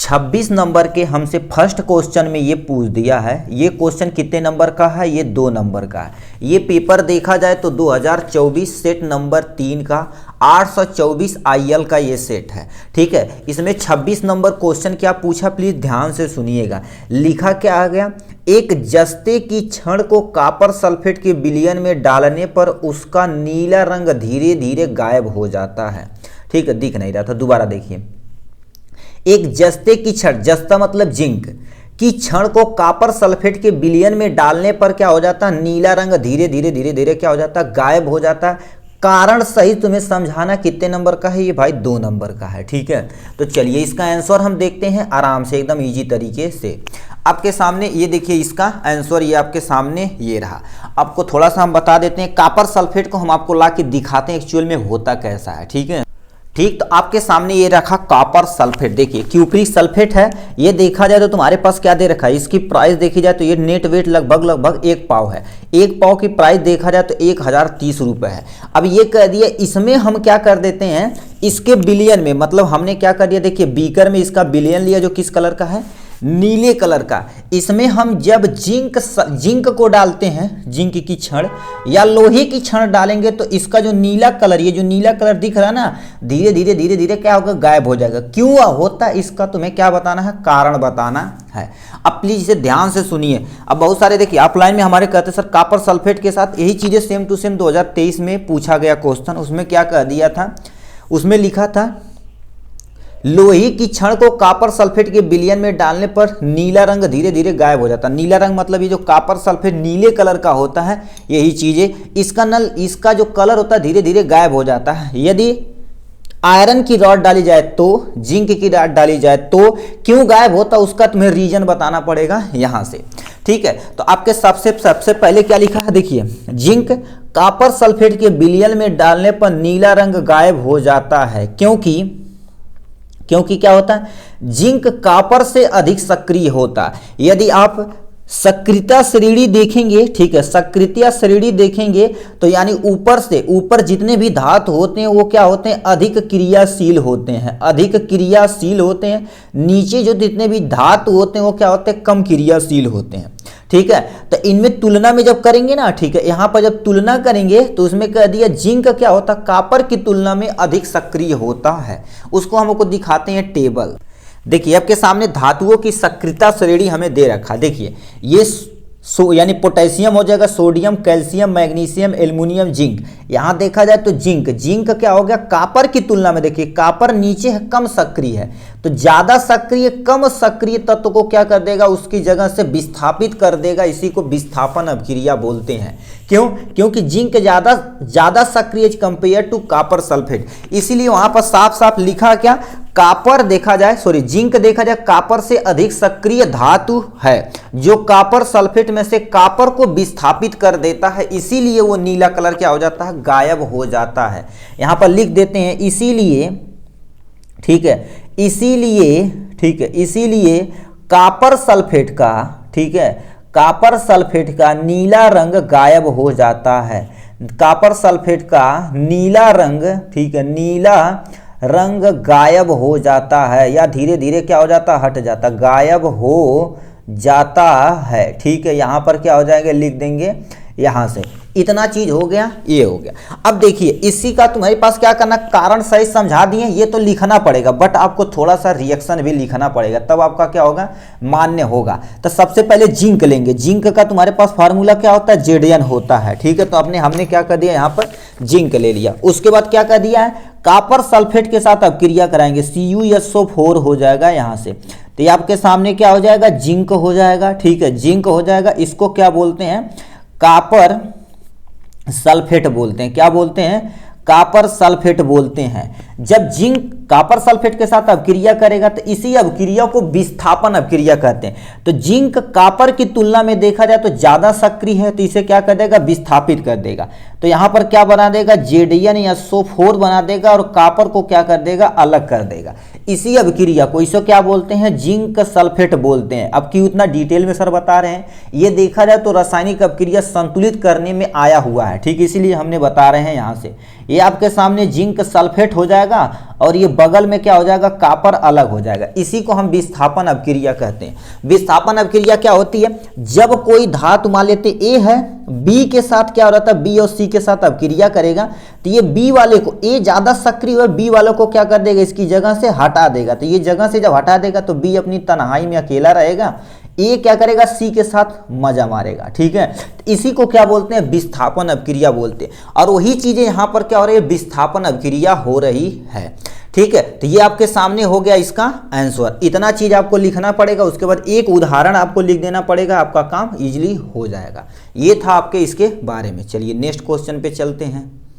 26 number के हमसे first question में ये पूछ दिया है। ये क्वेश्चन कितने नंबर का है? ये 2 नंबर का है। ये पेपर देखा जाए तो 2024 सेट नंबर 3 का 824 IL का ये सेट है। ठीक है, इसमें 26 नंबर क्वेश्चन क्या पूछा, प्लीज ध्यान से सुनिएगा। लिखा क्या आ गया, एक जस्ते की छड़ को कॉपर सल्फेट के विलयन में डालने पर उसका नीला रंग धीरे धीरे गायब हो जाता है। ठीक है, दिख नहीं रहा था, दोबारा देखिए। एक जस्ते की छड़, जस्ता मतलब जिंक की छड़ को कॉपर सल्फेट के विलयन में डालने पर क्या हो जाता है, नीला रंग धीरे धीरे धीरे धीरे क्या हो जाता है, गायब हो जाता है। कारण सही तुम्हें समझाना कितने नंबर का है, ये भाई 2 नंबर का है। ठीक है, तो चलिए इसका आंसर हम देखते हैं आराम से, एकदम इजी तरीके से। आपके सामने ये देखिए, इसका आंसर ये आपके सामने ये रहा। आपको थोड़ा सा हम बता देते हैं, कॉपर सल्फेट को हम आपको ला के दिखाते हैं एक्चुअल में होता कैसा है। ठीक है, ठीक, तो आपके सामने ये रखा कॉपर सल्फेट। देखिए क्यूप्रिक सल्फेट है। ये देखा जाए तो तुम्हारे पास क्या दे रखा है, इसकी प्राइस देखी जाए तो ये नेट वेट लगभग 1 पाव है। 1 पाव की प्राइस देखा जाए तो 1030 रुपये है। अब ये कह दिया, इसमें हम क्या कर देते हैं, इसके बिलियन में, मतलब हमने क्या कर दिया, देखिए बीकर में इसका बिलियन लिया जो किस कलर का है, नीले कलर का। इसमें हम जब जिंक को डालते हैं, जिंक की छड़ या लोहे की छड़ डालेंगे तो इसका जो नीला कलर, ये जो नीला कलर दिख रहा है ना, धीरे धीरे धीरे धीरे क्या होगा, गायब हो जाएगा। क्यों होता है इसका तुम्हें क्या बताना है, कारण बताना है। अब प्लीज इसे ध्यान से सुनिए। अब बहुत सारे देखिए ऑफलाइन में हमारे कहते सर कॉपर सल्फेट के साथ यही चीजें सेम टू सेम 2023 में पूछा गया क्वेश्चन। उसमें क्या कह दिया था, उसमें लिखा था लोहे की छड़ को कॉपर सल्फेट के विलयन में डालने पर नीला रंग धीरे धीरे गायब हो जाता है। नीला रंग मतलब ये जो कॉपर सल्फेट नीले कलर का होता है, यही चीजें, इसका जो कलर होता है धीरे धीरे गायब हो जाता है। यदि आयरन की रॉड डाली जाए तो, जिंक की रॉड डाली जाए तो क्यों गायब होता है, उसका तुम्हें रीजन बताना पड़ेगा यहां से। ठीक है, तो आपके सबसे पहले क्या लिखा है, देखिए जिंक कॉपर सल्फेट के विलयन में डालने पर नीला रंग गायब हो जाता है। क्योंकि क्या होता है, जिंक कॉपर से अधिक सक्रिय होता है। यदि आप सक्रियता श्रेणी देखेंगे, ठीक है, सक्रियता श्रेणी देखेंगे तो यानी ऊपर जितने भी धातु होते हैं वो क्या होते हैं, अधिक क्रियाशील होते हैं, अधिक क्रियाशील होते हैं। नीचे जो जितने भी धातु होते हैं वो क्या होते हैं, कम क्रियाशील होते हैं। ठीक है, तो इनमें तुलना में जब करेंगे ना, ठीक है, यहां पर जब तुलना करेंगे तो उसमें कह दिया जिंक क्या होता है, कॉपर की तुलना में अधिक सक्रिय होता है। उसको हमको दिखाते हैं टेबल। देखिए आपके सामने धातुओं की सक्रियता श्रेणी हमें दे रखा। देखिए ये यानी पोटेशियम हो जाएगा, sodium, calcium, magnesium, aluminium, zinc. यहां देखा जाए तो जिंक क्या हो गया, कॉपर की तुलना में, देखिए कॉपर नीचे है, कम सक्रिय है, तो ज्यादा सक्रिय कम सक्रिय तत्व को क्या कर देगा, उसकी जगह से विस्थापित कर देगा। इसी को विस्थापन अभिक्रिया बोलते हैं। क्यों? क्योंकि जिंक ज्यादा सक्रिय कंपेयर टू कॉपर सल्फेट। इसीलिए वहां पर साफ साफ लिखा क्या, जिंक देखा जाए कॉपर से अधिक सक्रिय धातु है जो कॉपर सल्फेट में से कॉपर को विस्थापित कर देता है। इसीलिए वो नीला कलर क्या हो जाता है, गायब हो जाता है। यहां पर लिख देते हैं इसीलिए, ठीक है, इसीलिए कॉपर सल्फेट का, ठीक है, कॉपर सल्फेट का नीला रंग गायब हो जाता है। कॉपर सल्फेट का नीला रंग, ठीक है, नीला रंग गायब हो जाता है या धीरे धीरे क्या हो जाता है, हट जाता, गायब हो जाता है। ठीक है, यहां पर क्या हो जाएगा, लिख देंगे यहां से। इतना चीज हो गया, ये हो गया। अब देखिए इसी का तुम्हारे पास क्या करना, कारण सही समझा दिए, ये तो लिखना पड़ेगा, बट आपको थोड़ा सा रिएक्शन भी लिखना पड़ेगा, तब आपका क्या होगा, मान्य होगा। तो सबसे पहले जिंक लेंगे। जिंक का तुम्हारे पास फार्मूला क्या होता है, Zn होता है। ठीक है, तो हमने क्या कर दिया, यहाँ पर जिंक ले लिया। उसके बाद क्या कर दिया है, कॉपर सल्फेट के साथ अब क्रिया कराएंगे, CuSO4 हो जाएगा यहाँ से। तो ये आपके सामने क्या हो जाएगा, जिंक हो जाएगा। ठीक है, जिंक हो जाएगा। इसको क्या बोलते हैं, कॉपर सल्फेट बोलते हैं। क्या बोलते हैं, कॉपर सल्फेट बोलते हैं। जब जिंक कॉपर सल्फेट के साथ अभिक्रिया करेगा तो इसी अभिक्रिया को विस्थापन अभिक्रिया कहते हैं। तो जिंक कॉपर की तुलना में देखा जाए तो ज्यादा सक्रिय है, तो इसे क्या कर देगा, विस्थापित कर देगा। तो यहां पर क्या बना देगा, Zn बना देगा और कॉपर को क्या कर देगा, अलग कर देगा। इसी अभिक्रिया को इसे क्या बोलते हैं, जिंक सल्फेट बोलते हैं। अब क्यों इतना डिटेल में सर बता रहे हैं, ये देखा जाए तो रासायनिक अभिक्रिया संतुलित करने में आया हुआ है। ठीक, इसीलिए हमने बता रहे हैं। यहां से ये आपके सामने जिंक सल्फेट हो जाएगा और ये बगल में क्या हो जाएगा, कॉपर अलग हो जाएगा। इसी को हम विस्थापन अपक्रिया कहते हैं। विस्थापन अपक्रिया क्या होती है, जब कोई धातु मान लेते ए है, बी के साथ क्या हो रहा था, बी और सी के साथ अपक्रिया करेगा, तो ये बी वाले को, ए ज्यादा सक्रिय हुआ, बी वालों को क्या कर देगा, इसकी जगह से हटा देगा। तो ये जगह से जब हटा देगा तो बी अपनी तन्हाई में अकेला रहेगा, ए क्या करेगा, सी के साथ मजा मारेगा। ठीक है, तो इसी को क्या बोलते हैं, विस्थापन अपक्रिया बोलते हैं। और वही चीजें यहां पर क्या हो रही है, विस्थापन अपक्रिया हो रही है। ठीक है, तो ये आपके सामने हो गया इसका आंसर। इतना चीज आपको लिखना पड़ेगा, उसके बाद एक उदाहरण आपको लिख देना पड़ेगा, आपका काम इजीली हो जाएगा। ये था आपके इसके बारे में। चलिए नेक्स्ट क्वेश्चन पे चलते हैं।